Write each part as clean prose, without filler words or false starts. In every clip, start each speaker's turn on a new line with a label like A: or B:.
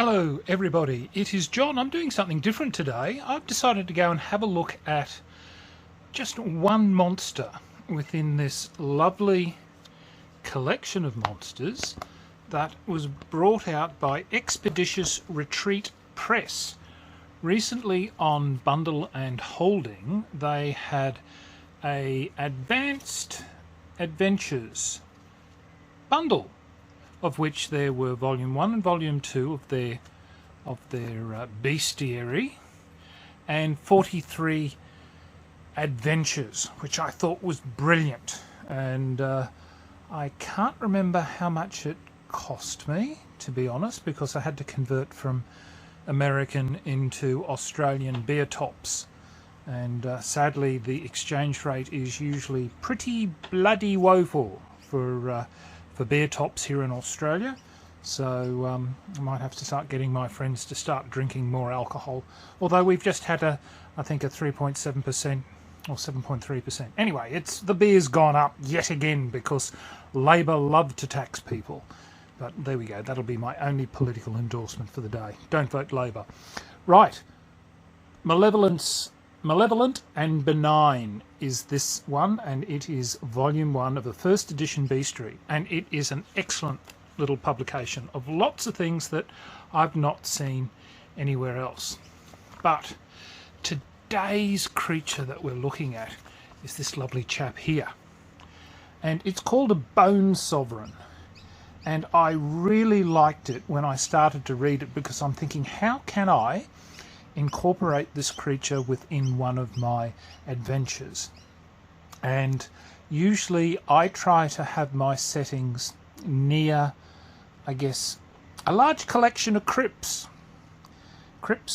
A: Hello everybody, it is John. I'm doing something different today. I've decided to go and have a look at just one monster within this lovely collection of monsters that was brought out by Expeditious Retreat Press. Recently on Bundle and Holding they had a Advanced Adventures bundle, of which there were Volume 1 and Volume 2 of their bestiary, and 43 adventures, which I thought was brilliant. And I can't remember how much it cost me, to be honest, because I had to convert from American into Australian beer tops, and sadly the exchange rate is usually pretty bloody woeful for beer tops here in Australia. So I might have to start getting my friends to start drinking more alcohol, although we've just had I think a 3.7% or 7.3%. Anyway, the beer's gone up yet again because Labor love to tax people. But there we go, that'll be my only political endorsement for the day. Don't vote Labor. Right, Malevolent and Benign is this one, and it is Volume 1 of the first edition bestiary, and it is an excellent little publication of lots of things that I've not seen anywhere else. But today's creature that we're looking at is this lovely chap here, and it's called a Bone Sovereign. And I really liked it when I started to read it, because I'm thinking, how can I incorporate this creature within one of my adventures? And usually I try to have my settings near, I guess, a large collection of crypts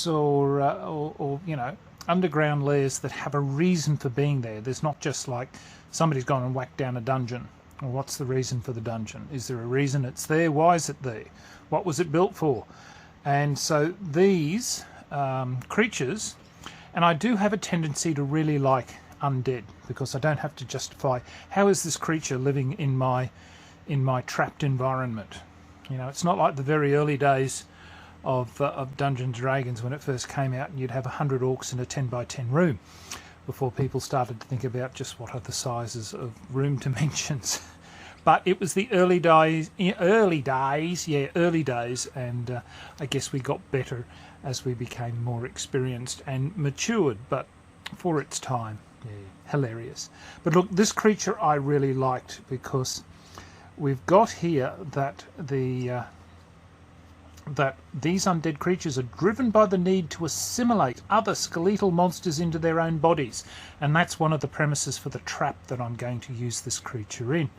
A: or you know, underground layers that have a reason for being there. There's not just like somebody's gone and whacked down a dungeon. Well, what's the reason for the dungeon? Is there a reason it's there? Why is it there? What was it built for? And so these creatures, and I do have a tendency to really like undead, because I don't have to justify how is this creature living in my trapped environment. You know, it's not like the very early days of Dungeons and Dragons when it first came out, and you'd have 100 orcs in a 10 by 10 room before people started to think about just what are the sizes of room dimensions. But it was the early days, and I guess we got better as we became more experienced and matured, but for its time, yeah, hilarious. But look, this creature I really liked, because we've got here that that these undead creatures are driven by the need to assimilate other skeletal monsters into their own bodies, and that's one of the premises for the trap that I'm going to use this creature in.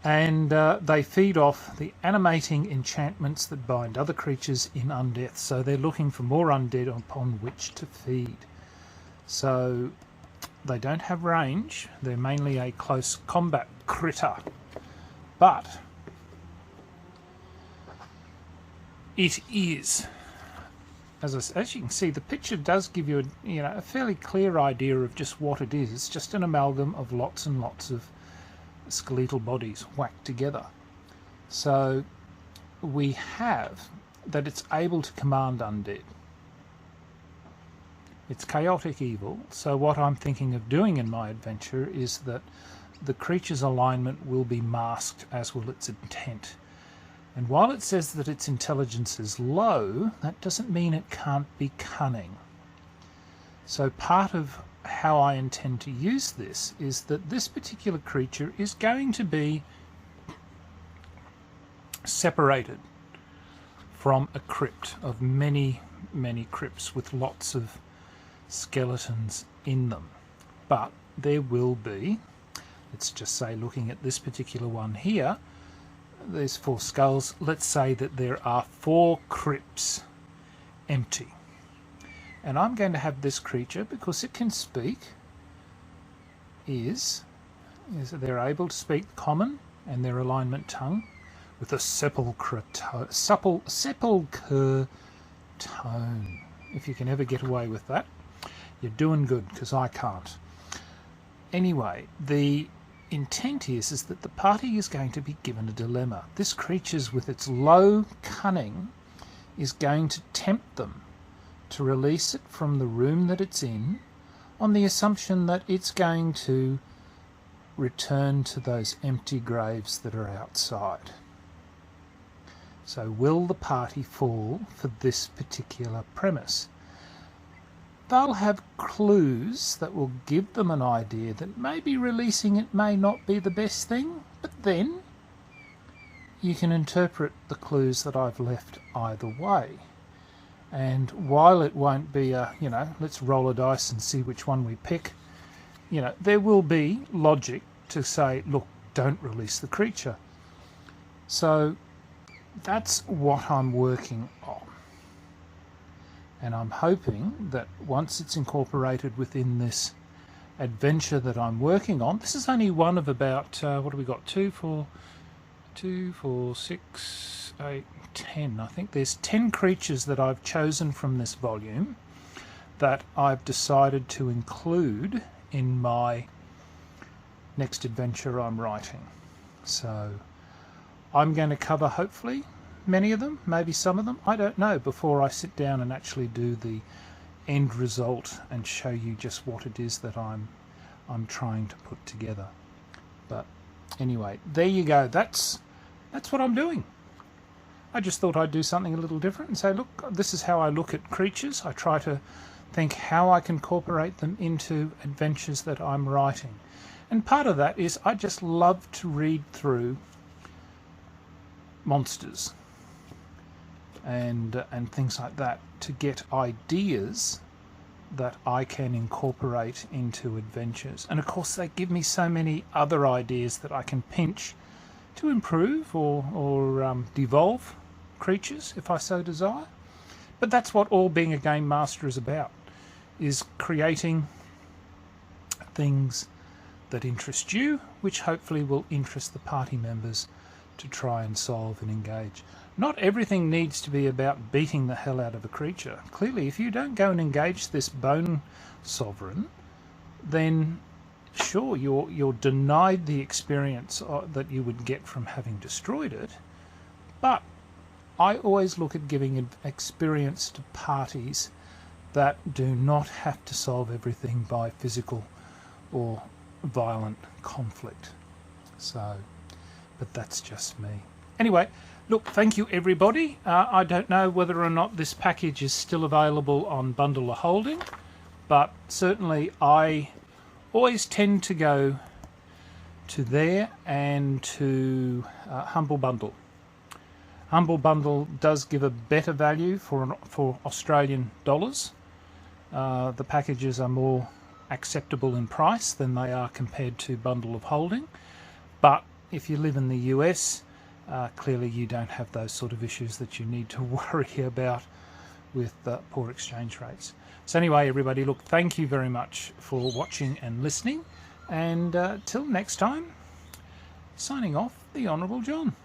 A: And they feed off the animating enchantments that bind other creatures in undeath, so they're looking for more undead upon which to feed. So they don't have range, they're mainly a close combat critter, but it is, as you can see, the picture does give you a fairly clear idea of just what it is. It's just an amalgam of lots and lots of skeletal bodies whacked together. So we have that it's able to command undead. It's chaotic evil, so what I'm thinking of doing in my adventure is that the creature's alignment will be masked, as will its intent. And while it says that its intelligence is low, that doesn't mean it can't be cunning. So part of how I intend to use this is that this particular creature is going to be separated from a crypt of many, many crypts with lots of skeletons in them. But there will be, let's just say, looking at this particular one here, there's 4 skulls. Let's say that there are 4 crypts empty. And I'm going to have this creature, because it can speak, is they're able to speak common and their alignment tongue with a sepulchre tone. If you can ever get away with that, you're doing good, because I can't. Anyway, the intent is that the party is going to be given a dilemma. This creature's, with its low cunning, is going to tempt them to release it from the room that it's in, on the assumption that it's going to return to those empty graves that are outside. So will the party fall for this particular premise? They'll have clues that will give them an idea that maybe releasing it may not be the best thing, but then you can interpret the clues that I've left either way. And while it won't be a, let's roll a dice and see which one we pick, there will be logic to say, look, don't release the creature. So that's what I'm working on. And I'm hoping that once it's incorporated within this adventure that I'm working on, this is only one of about, what have we got, 2, 4, 6, 8, 10. I think there's 10 creatures that I've chosen from this volume that I've decided to include in my next adventure I'm writing. So I'm going to cover hopefully many of them, maybe some of them, I don't know, before I sit down and actually do the end result and show you just what it is that I'm trying to put together. But anyway, there you go. That's what I'm doing. I just thought I'd do something a little different and say, look, this is how I look at creatures. I try to think how I can incorporate them into adventures that I'm writing. And part of that is I just love to read through monsters and things like that to get ideas that I can incorporate into adventures. And of course they give me so many other ideas that I can pinch to improve or devolve creatures if I so desire. But that's what all being a game master is about, is creating things that interest you, which hopefully will interest the party members to try and solve and engage. Not everything needs to be about beating the hell out of a creature. Clearly, if you don't go and engage this bone sovereign, then sure, you're denied the experience that you would get from having destroyed it. But I always look at giving experience to parties that do not have to solve everything by physical or violent conflict. So, but that's just me. Anyway, look, thank you everybody. I don't know whether or not this package is still available on Bundle of Holding, but certainly I always tend to go to there and to Humble Bundle. Humble Bundle does give a better value for Australian dollars. The packages are more acceptable in price than they are compared to Bundle of Holding. But if you live in the US, clearly you don't have those sort of issues that you need to worry about with poor exchange rates. So anyway, everybody, look, thank you very much for watching and listening. And till next time, signing off, the Honourable John.